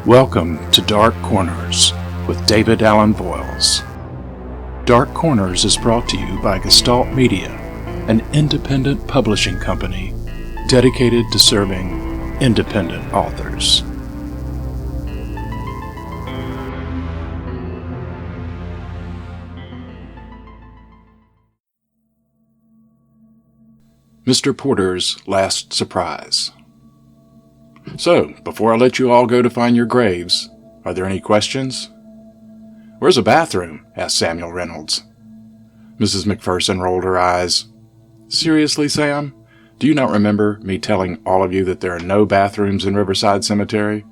Welcome to Dark Corners with David Allen Voyles. Dark Corners is brought to you by Gestalt Media, an independent publishing company dedicated to serving independent authors. Mr. Porter's Last Surprise. So, before I let you all go to find your graves, are there any questions? "Where's a bathroom?" asked Samuel Reynolds. Mrs. McPherson rolled her eyes. "Seriously, Sam? Do you not remember me telling all of you that there are no bathrooms in Riverside Cemetery?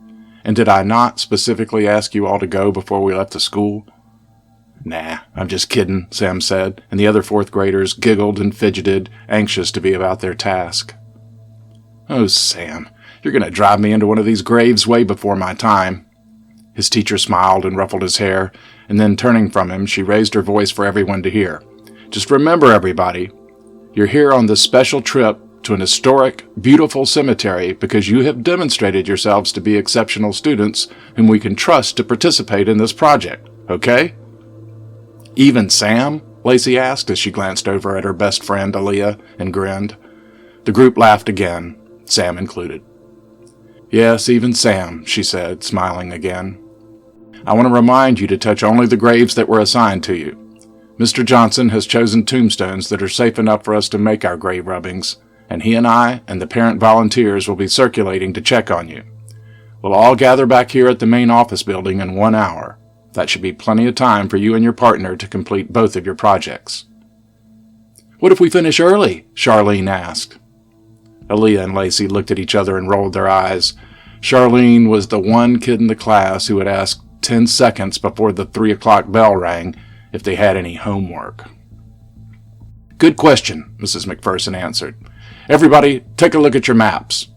And did I not specifically ask you all to go before we left the school?" "Nah, I'm just kidding," Sam said, and the other fourth graders giggled and fidgeted, anxious to be about their task. "Oh, Sam, you're going to drive me into one of these graves way before my time." His teacher smiled and ruffled his hair, and then turning from him, she raised her voice for everyone to hear. "Just remember, everybody, you're here on this special trip to an historic, beautiful cemetery because you have demonstrated yourselves to be exceptional students whom we can trust to participate in this project, okay?" "Even Sam?" Lacey asked as she glanced over at her best friend, Aaliyah, and grinned. The group laughed again, Sam included. "Yes, even Sam," she said, smiling again. "I want to remind you to touch only the graves that were assigned to you. Mr. Johnson has chosen tombstones that are safe enough for us to make our grave rubbings, and he and I and the parent volunteers will be circulating to check on you. We'll all gather back here at the main office building in 1 hour. That should be plenty of time for you and your partner to complete both of your projects." "What if we finish early?" Charlene asked. Aaliyah and Lacey looked at each other and rolled their eyes. Charlene was the one kid in the class who had asked 10 seconds before the 3 o'clock bell rang if they had any homework. "Good question," Mrs. McPherson answered. "Everybody, take a look at your maps."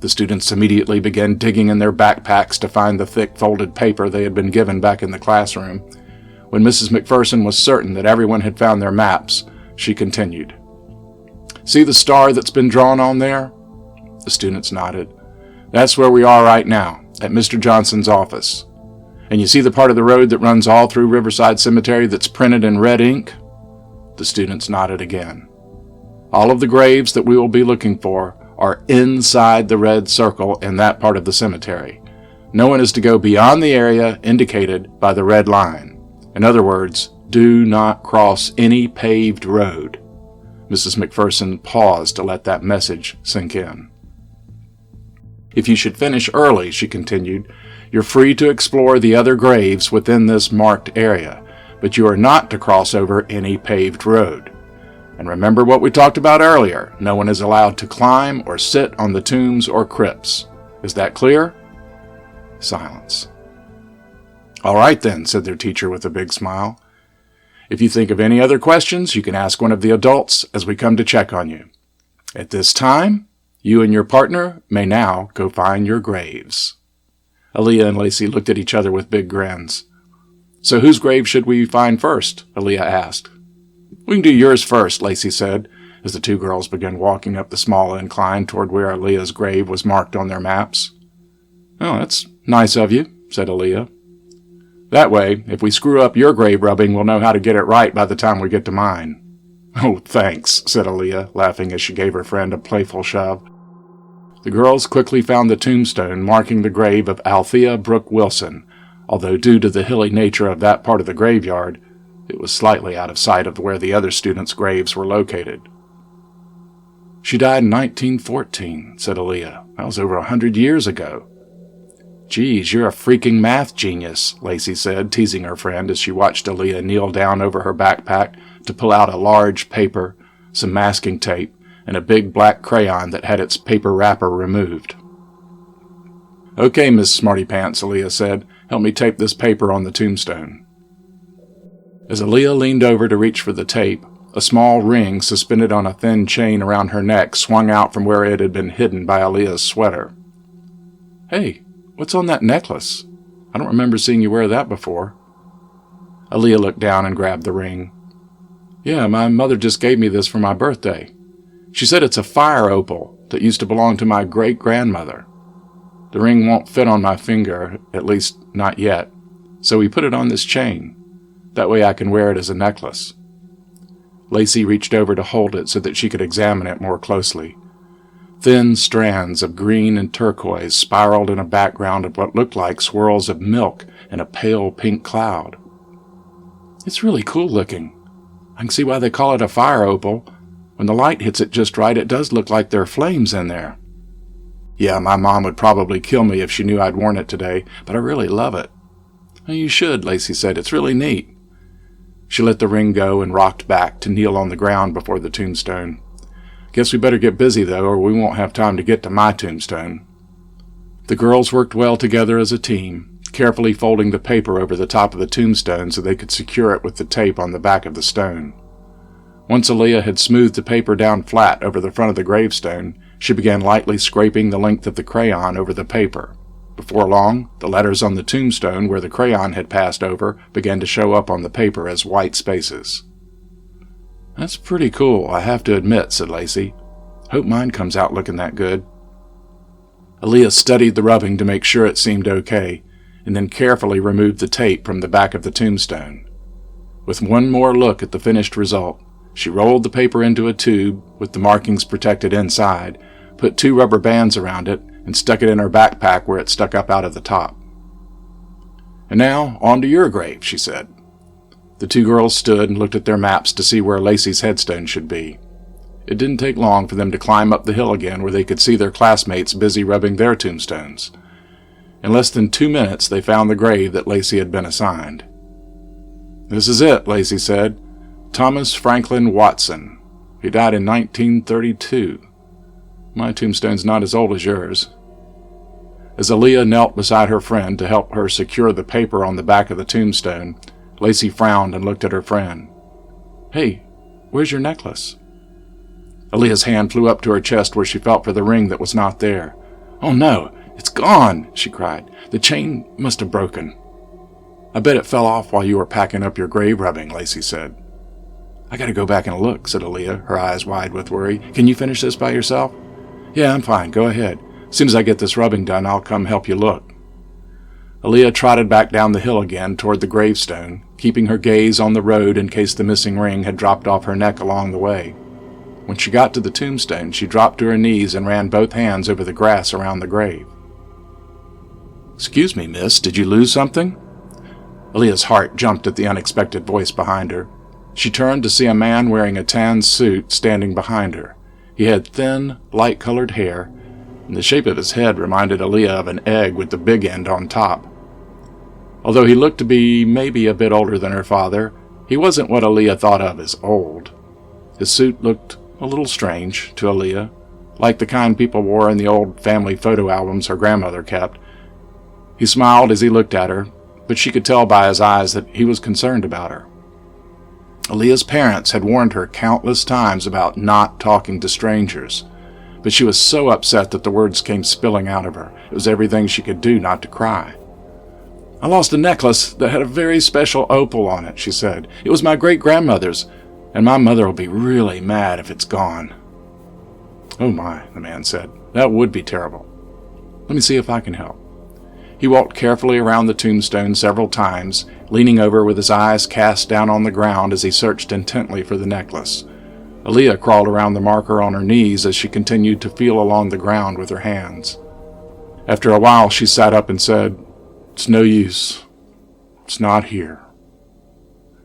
The students immediately began digging in their backpacks to find the thick folded paper they had been given back in the classroom. When Mrs. McPherson was certain that everyone had found their maps, she continued. "See the star that's been drawn on there?" The students nodded. "That's where we are right now, at Mr. Johnson's office. And you see the part of the road that runs all through Riverside Cemetery that's printed in red ink?" The students nodded again. "All of the graves that we will be looking for are inside the red circle in that part of the cemetery. No one is to go beyond the area indicated by the red line. In other words, do not cross any paved road." Mrs. McPherson paused to let that message sink in. "If you should finish early," she continued, "you're free to explore the other graves within this marked area, but you are not to cross over any paved road. And remember what we talked about earlier, no one is allowed to climb or sit on the tombs or crypts. Is that clear?" Silence. "All right then," said their teacher with a big smile. "If you think of any other questions, you can ask one of the adults as we come to check on you. At this time, you and your partner may now go find your graves." Aaliyah and Lacey looked at each other with big grins. "So whose grave should we find first?" Aaliyah asked. "We can do yours first," Lacey said, as the two girls began walking up the small incline toward where Aaliyah's grave was marked on their maps. "Oh, that's nice of you," said Aaliyah. "That way, if we screw up your grave rubbing, we'll know how to get it right by the time we get to mine." "Oh, thanks," said Aaliyah, laughing as she gave her friend a playful shove. The girls quickly found the tombstone marking the grave of Althea Brooke Wilson, although due to the hilly nature of that part of the graveyard, it was slightly out of sight of where the other students' graves were located. "She died in 1914, said Aaliyah. "That was over 100 years ago." "Geez, you're a freaking math genius," Lacey said, teasing her friend as she watched Aaliyah kneel down over her backpack to pull out a large paper, some masking tape, and a big black crayon that had its paper wrapper removed. "Okay, Miss Smarty Pants," Aaliyah said. "Help me tape this paper on the tombstone." As Aaliyah leaned over to reach for the tape, a small ring suspended on a thin chain around her neck swung out from where it had been hidden by Aaliyah's sweater. "Hey, what's on that necklace? I don't remember seeing you wear that before." Aaliyah looked down and grabbed the ring. "Yeah, my mother just gave me this for my birthday. She said it's a fire opal that used to belong to my great-grandmother." The ring won't fit on my finger, at least not yet, so we put it on this chain. That way I can wear it as a necklace." Lacey reached over to hold it so that she could examine it more closely. Thin strands of green and turquoise spiraled in a background of what looked like swirls of milk and a pale pink cloud. "It's really cool looking. I can see why they call it a fire opal. When the light hits it just right, it does look like there are flames in there." "Yeah, my mom would probably kill me if she knew I'd worn it today, but I really love it." "You should," Lacey said. "It's really neat." She let the ring go and rocked back to kneel on the ground before the tombstone. "Guess we better get busy, though, or we won't have time to get to my tombstone." The girls worked well together as a team, carefully folding the paper over the top of the tombstone so they could secure it with the tape on the back of the stone. Once Aaliyah had smoothed the paper down flat over the front of the gravestone, she began lightly scraping the length of the crayon over the paper. Before long, the letters on the tombstone where the crayon had passed over began to show up on the paper as white spaces. "That's pretty cool, I have to admit," said Lacey. "Hope mine comes out looking that good." Aaliyah studied the rubbing to make sure it seemed okay, and then carefully removed the tape from the back of the tombstone. With one more look at the finished result, she rolled the paper into a tube with the markings protected inside, put 2 rubber bands around it, and stuck it in her backpack where it stuck up out of the top. "And now, on to your grave," she said. The 2 girls stood and looked at their maps to see where Lacey's headstone should be. It didn't take long for them to climb up the hill again where they could see their classmates busy rubbing their tombstones. In less than 2 minutes, they found the grave that Lacey had been assigned. "This is it," Lacey said. "Thomas Franklin Watson. He died in 1932. My tombstone's not as old as yours." As Aaliyah knelt beside her friend to help her secure the paper on the back of the tombstone, Lacey frowned and looked at her friend. "Hey, where's your necklace?" Aaliyah's hand flew up to her chest where she felt for the ring that was not there. "Oh no, it's gone!" she cried. "The chain must have broken." "I bet it fell off while you were packing up your grave rubbing," Lacey said. "I gotta go back and look," said Aaliyah, her eyes wide with worry. "Can you finish this by yourself?" "Yeah, I'm fine. Go ahead. As soon as I get this rubbing done, I'll come help you look." Aaliyah trotted back down the hill again toward the gravestone, keeping her gaze on the road in case the missing ring had dropped off her neck along the way. When she got to the tombstone, she dropped to her knees and ran both hands over the grass around the grave. "Excuse me, miss, did you lose something?" Aaliyah's heart jumped at the unexpected voice behind her. She turned to see a man wearing a tan suit standing behind her. He had thin, light-colored hair, and the shape of his head reminded Aaliyah of an egg with the big end on top. Although he looked to be maybe a bit older than her father, he wasn't what Aaliyah thought of as old. His suit looked a little strange to Aaliyah, like the kind people wore in the old family photo albums her grandmother kept. He smiled as he looked at her, but she could tell by his eyes that he was concerned about her. Aaliyah's parents had warned her countless times about not talking to strangers, but she was so upset that the words came spilling out of her. It was everything she could do not to cry. "I lost a necklace that had a very special opal on it," she said. "It was my great-grandmother's, and my mother will be really mad if it's gone." "Oh my," the man said. "That would be terrible. Let me see if I can help." He walked carefully around the tombstone several times, leaning over with his eyes cast down on the ground as he searched intently for the necklace. Aaliyah crawled around the marker on her knees as she continued to feel along the ground with her hands. After a while, she sat up and said, "It's no use. It's not here."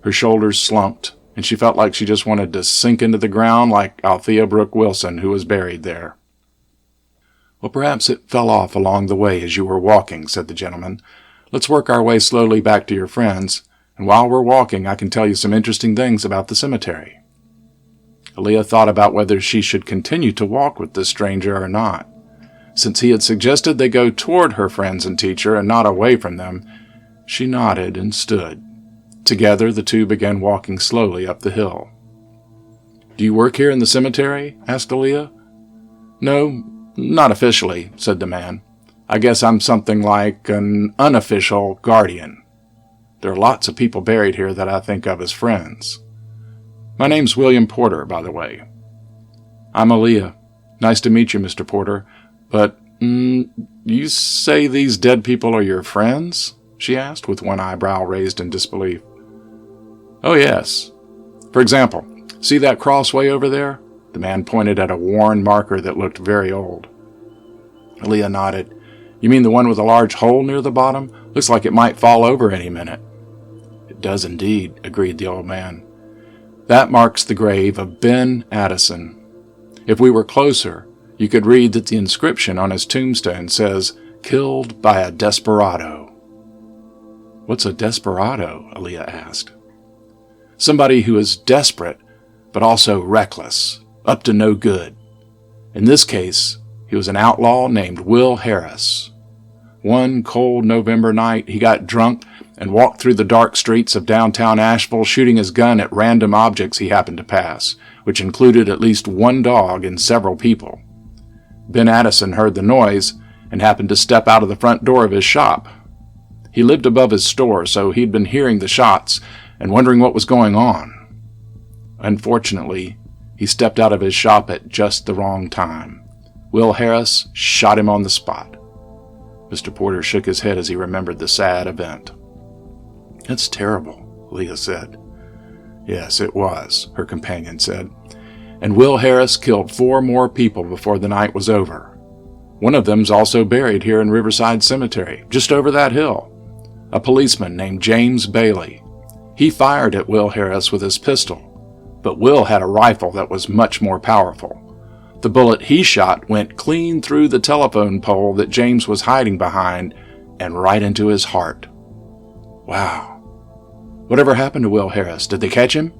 Her shoulders slumped, and she felt like she just wanted to sink into the ground like Althea Brooke Wilson, who was buried there. "Well, perhaps it fell off along the way as you were walking," said the gentleman. "Let's work our way slowly back to your friends, and while we're walking I can tell you some interesting things about the cemetery." Aaliyah thought about whether she should continue to walk with this stranger or not. Since he had suggested they go toward her friends and teacher and not away from them, she nodded and stood. Together the two began walking slowly up the hill. "Do you work here in the cemetery?" asked Aaliyah. "No, not officially," said the man. "I guess I'm something like an unofficial guardian. There are lots of people buried here that I think of as friends. My name's William Porter, by the way." "I'm Aaliyah. Nice to meet you, Mr. Porter. But You say these dead people are your friends? She asked, with one eyebrow raised in disbelief. Oh, yes. For example, see that cross way over there? The man pointed at a worn marker that looked very old. Aaliyah nodded. You mean the one with a large hole near the bottom? Looks like it might fall over any minute. It does indeed, agreed the old man. That marks the grave of Ben Addison. If we were closer, you could read that the inscription on his tombstone says, "Killed by a desperado." What's a desperado? Aaliyah asked. Somebody who is desperate, but also reckless, up to no good. In this case, he was an outlaw named Will Harris. One cold November night, he got drunk and walked through the dark streets of downtown Asheville, shooting his gun at random objects he happened to pass, which included at least one dog and several people. Ben Addison heard the noise and happened to step out of the front door of his shop. He lived above his store, so he'd been hearing the shots and wondering what was going on. Unfortunately, he stepped out of his shop at just the wrong time. Will Harris shot him on the spot. Mr. Porter shook his head as he remembered the sad event. It's terrible, Leah said. Yes, it was, her companion said. And Will Harris killed 4 more people before the night was over. One of them's also buried here in Riverside Cemetery, just over that hill. A policeman named James Bailey. He fired at Will Harris with his pistol, but Will had a rifle that was much more powerful. The bullet he shot went clean through the telephone pole that James was hiding behind and right into his heart. Wow. Whatever happened to Will Harris? Did they catch him?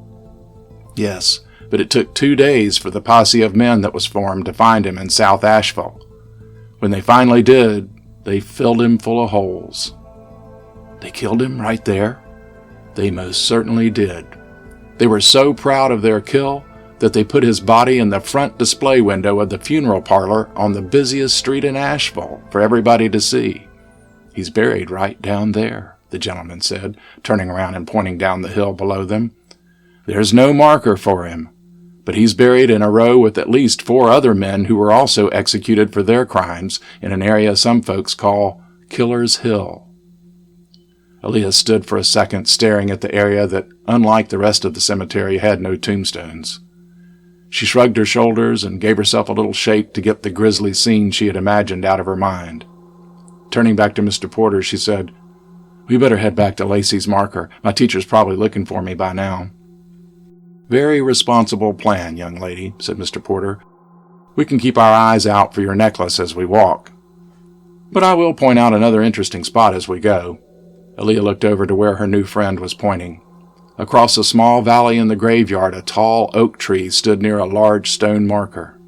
Yes, but it took 2 days for the posse of men that was formed to find him in South Asheville. When they finally did, they filled him full of holes. They killed him right there? They most certainly did. They were so proud of their kill that they put his body in the front display window of the funeral parlor on the busiest street in Asheville for everybody to see. He's buried right down there, the gentleman said, turning around and pointing down the hill below them. There's no marker for him, but he's buried in a row with at least 4 other men who were also executed for their crimes in an area some folks call Killer's Hill. Aaliyah stood for a second staring at the area that, unlike the rest of the cemetery, had no tombstones. She shrugged her shoulders and gave herself a little shake to get the grisly scene she had imagined out of her mind. Turning back to Mr. Porter, she said, We better head back to Lacey's marker. My teacher's probably looking for me by now. Very responsible plan, young lady, said Mr. Porter. We can keep our eyes out for your necklace as we walk. But I will point out another interesting spot as we go. Aaliyah looked over to where her new friend was pointing. Across a small valley in the graveyard, a tall oak tree stood near a large stone marker.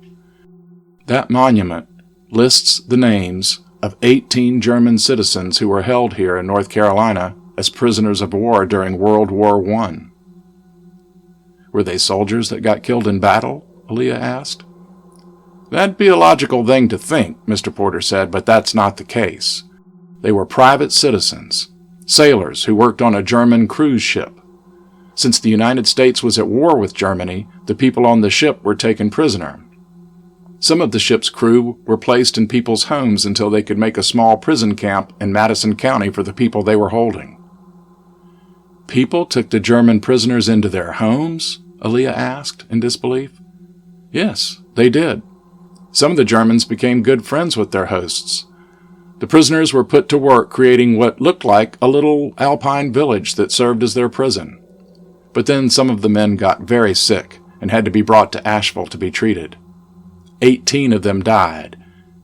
That monument lists the names of 18 German citizens who were held here in North Carolina as prisoners of war during World War I. Were they soldiers that got killed in battle? Aaliyah asked. That'd be a logical thing to think, Mr. Porter said, but that's not the case. They were private citizens, sailors who worked on a German cruise ship. Since the United States was at war with Germany, the people on the ship were taken prisoner. Some of the ship's crew were placed in people's homes until they could make a small prison camp in Madison County for the people they were holding. People took the German prisoners into their homes? Aaliyah asked in disbelief. Yes, they did. Some of the Germans became good friends with their hosts. The prisoners were put to work creating what looked like a little alpine village that served as their prison. But then some of the men got very sick and had to be brought to Asheville to be treated. 18 of them died,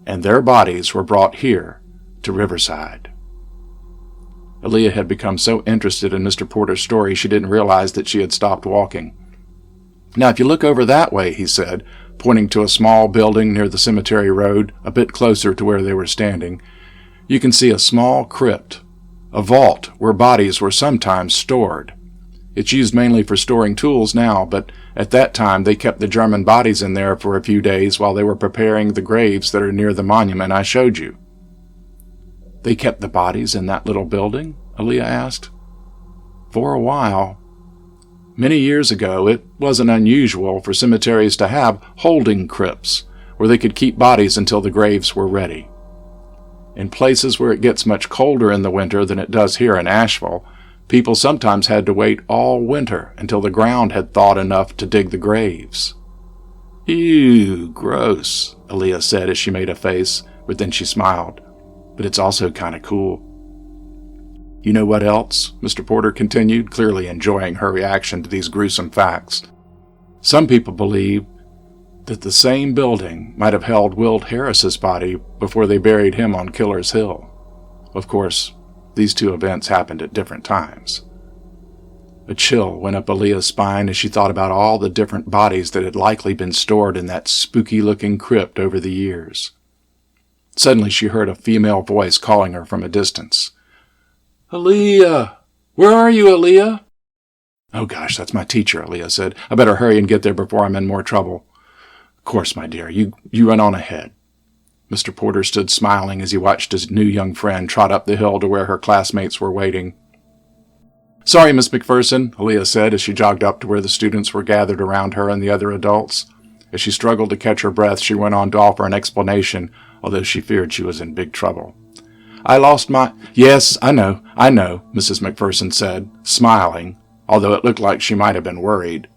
and their bodies were brought here to Riverside. Aaliyah had become so interested in Mr. Porter's story she didn't realize that she had stopped walking. Now, if you look over that way, he said, pointing to a small building near the cemetery road, a bit closer to where they were standing, you can see a small crypt, a vault where bodies were sometimes stored. It's used mainly for storing tools now, but at that time they kept the German bodies in there for a few days while they were preparing the graves that are near the monument I showed you. They kept the bodies in that little building? Aaliyah asked. For a while. Many years ago, it wasn't unusual for cemeteries to have holding crypts, where they could keep bodies until the graves were ready. In places where it gets much colder in the winter than it does here in Asheville, people sometimes had to wait all winter until the ground had thawed enough to dig the graves. "Ew, gross," Aaliyah said as she made a face, but then she smiled. "But it's also kind of cool." "You know what else?" Mr. Porter continued, clearly enjoying her reaction to these gruesome facts. "Some people believe that the same building might have held Will Harris's body before they buried him on Killer's Hill. Of course, these two events happened at different times." A chill went up Aaliyah's spine as she thought about all the different bodies that had likely been stored in that spooky-looking crypt over the years. Suddenly she heard a female voice calling her from a distance. "Aaliyah! Where are you, Aaliyah?" "Oh gosh, that's my teacher," Aaliyah said. "I better hurry and get there before I'm in more trouble." "Of course, my dear. You run on ahead." Mr. Porter stood smiling as he watched his new young friend trot up the hill to where her classmates were waiting. "Sorry, Miss McPherson," Aaliyah said as she jogged up to where the students were gathered around her and the other adults. As she struggled to catch her breath, she went on to offer an explanation, although she feared she was in big trouble. "I lost my—" "Yes, I know, Mrs. McPherson said, smiling, although it looked like she might have been worried.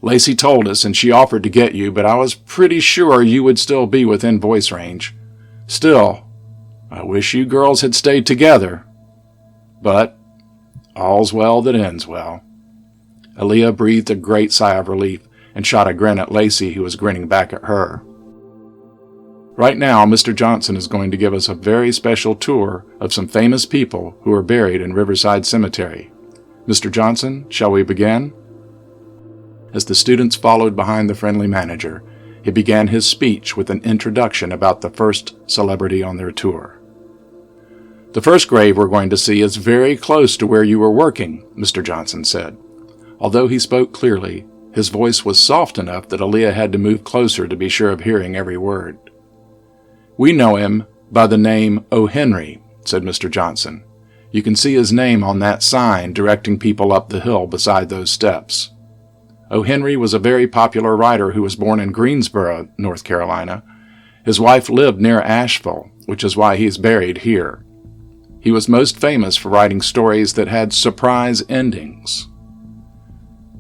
"Lacey told us, and she offered to get you, but I was pretty sure you would still be within voice range. Still, I wish you girls had stayed together. But all's well that ends well." Aaliyah breathed a great sigh of relief and shot a grin at Lacey, who was grinning back at her. "Right now, Mr. Johnson is going to give us a very special tour of some famous people who are buried in Riverside Cemetery. Mr. Johnson, shall we begin?" As the students followed behind the friendly manager, he began his speech with an introduction about the first celebrity on their tour. "The first grave we're going to see is very close to where you were working," Mr. Johnson said. Although he spoke clearly, his voice was soft enough that Aaliyah had to move closer to be sure of hearing every word. "We know him by the name O. Henry," said Mr. Johnson. "You can see his name on that sign directing people up the hill beside those steps. O. Henry was a very popular writer who was born in Greensboro, North Carolina. His wife lived near Asheville, which is why he is buried here. He was most famous for writing stories that had surprise endings."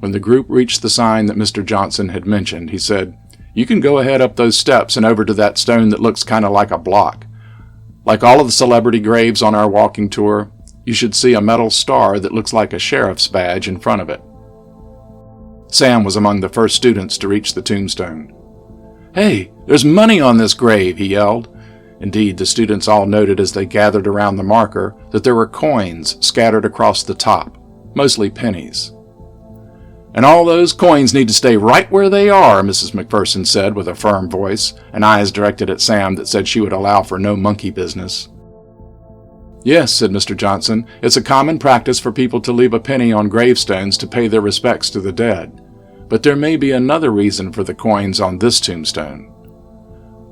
When the group reached the sign that Mr. Johnson had mentioned, he said, "You can go ahead up those steps and over to that stone that looks kind of like a block. Like all of the celebrity graves on our walking tour, you should see a metal star that looks like a sheriff's badge in front of it." Sam was among the first students to reach the tombstone. "Hey, there's money on this grave," he yelled. Indeed, the students all noted as they gathered around the marker that there were coins scattered across the top, mostly pennies. "And all those coins need to stay right where they are," Mrs. McPherson said with a firm voice, and eyes directed at Sam that said she would allow for no monkey business. "Yes," said Mr. Johnson, "it's a common practice for people to leave a penny on gravestones to pay their respects to the dead. But there may be another reason for the coins on this tombstone."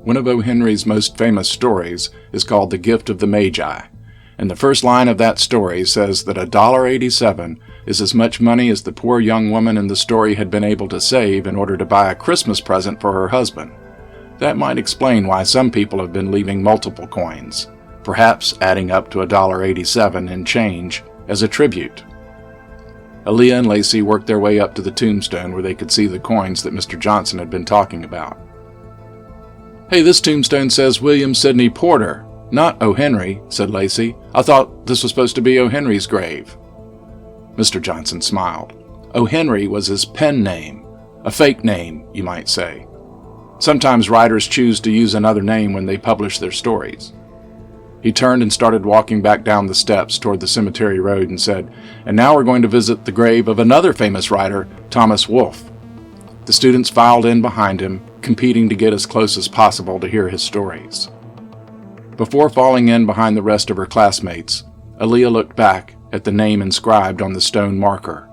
One of O. Henry's most famous stories is called The Gift of the Magi, and the first line of that story says that $1.87 is as much money as the poor young woman in the story had been able to save in order to buy a Christmas present for her husband. That might explain why some people have been leaving multiple coins, perhaps adding up to $1.87 in change as a tribute. Aaliyah and Lacey worked their way up to the tombstone where they could see the coins that Mr. Johnson had been talking about. "Hey, this tombstone says William Sidney Porter, not O. Henry," said Lacey. "I thought this was supposed to be O. Henry's grave." Mr. Johnson smiled. O. Henry was his pen name, a fake name, you might say. Sometimes writers choose to use another name when they publish their stories. He turned and started walking back down the steps toward the cemetery road and said, "And now we're going to visit the grave of another famous writer, Thomas Wolfe." The students filed in behind him, competing to get as close as possible to hear his stories. Before falling in behind the rest of her classmates, Aaliyah looked back at the name inscribed on the stone marker.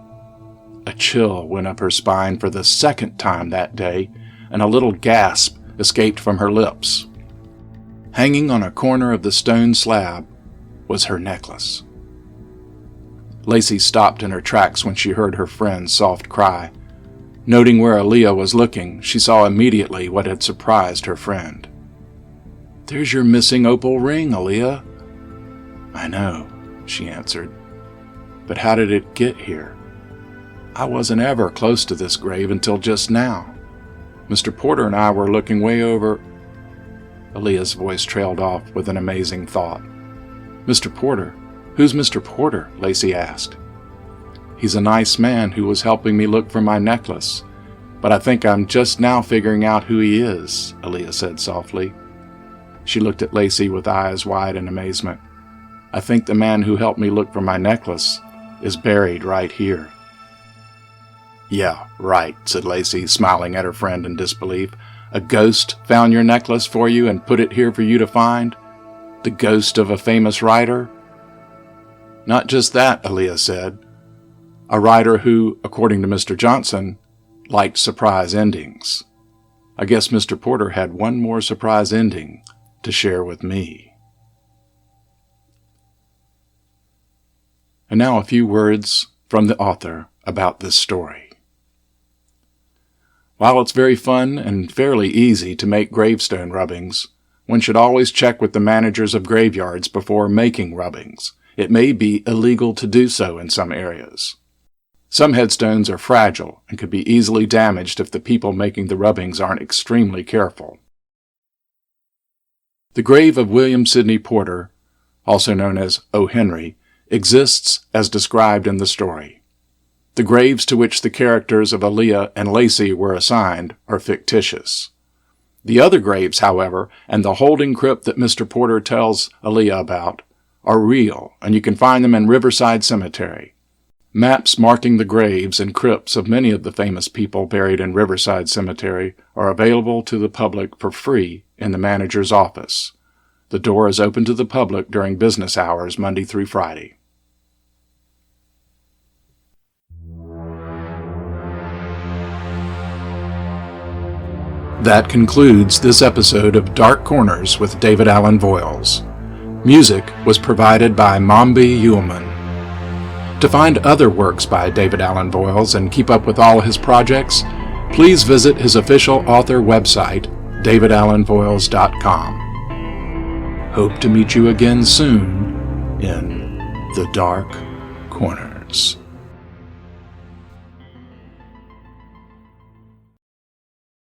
A chill went up her spine for the second time that day, and a little gasp escaped from her lips. Hanging on a corner of the stone slab was her necklace. Lacey stopped in her tracks when she heard her friend's soft cry. Noting where Aaliyah was looking, she saw immediately what had surprised her friend. "There's your missing opal ring, Aaliyah." "I know," she answered. "But how did it get here? I wasn't ever close to this grave until just now. Mr. Porter and I were looking way over—" Aaliyah's voice trailed off with an amazing thought. "Mr. Porter? Who's Mr. Porter?" Lacey asked. "He's a nice man who was helping me look for my necklace, but I think I'm just now figuring out who he is," Aaliyah said softly. She looked at Lacey with eyes wide in amazement. "I think the man who helped me look for my necklace is buried right here." "Yeah, right," said Lacey, smiling at her friend in disbelief. "A ghost found your necklace for you and put it here for you to find? The ghost of a famous writer?" "Not just that," Aaliyah said. "A writer who, according to Mr. Johnson, liked surprise endings. I guess Mr. Porter had one more surprise ending to share with me." And now a few words from the author about this story. While it's very fun and fairly easy to make gravestone rubbings, one should always check with the managers of graveyards before making rubbings. It may be illegal to do so in some areas. Some headstones are fragile and could be easily damaged if the people making the rubbings aren't extremely careful. The grave of William Sidney Porter, also known as O. Henry, exists as described in the story. The graves to which the characters of Aaliyah and Lacey were assigned are fictitious. The other graves, however, and the holding crypt that Mr. Porter tells Aaliyah about, are real, and you can find them in Riverside Cemetery. Maps marking the graves and crypts of many of the famous people buried in Riverside Cemetery are available to the public for free in the manager's office. The door is open to the public during business hours Monday through Friday. That concludes this episode of Dark Corners with David Allen Voyles. Music was provided by Mombi Uhlman. To find other works by David Allen Voyles and keep up with all his projects, please visit his official author website, davidallenvoyles.com. Hope to meet you again soon in the Dark Corners.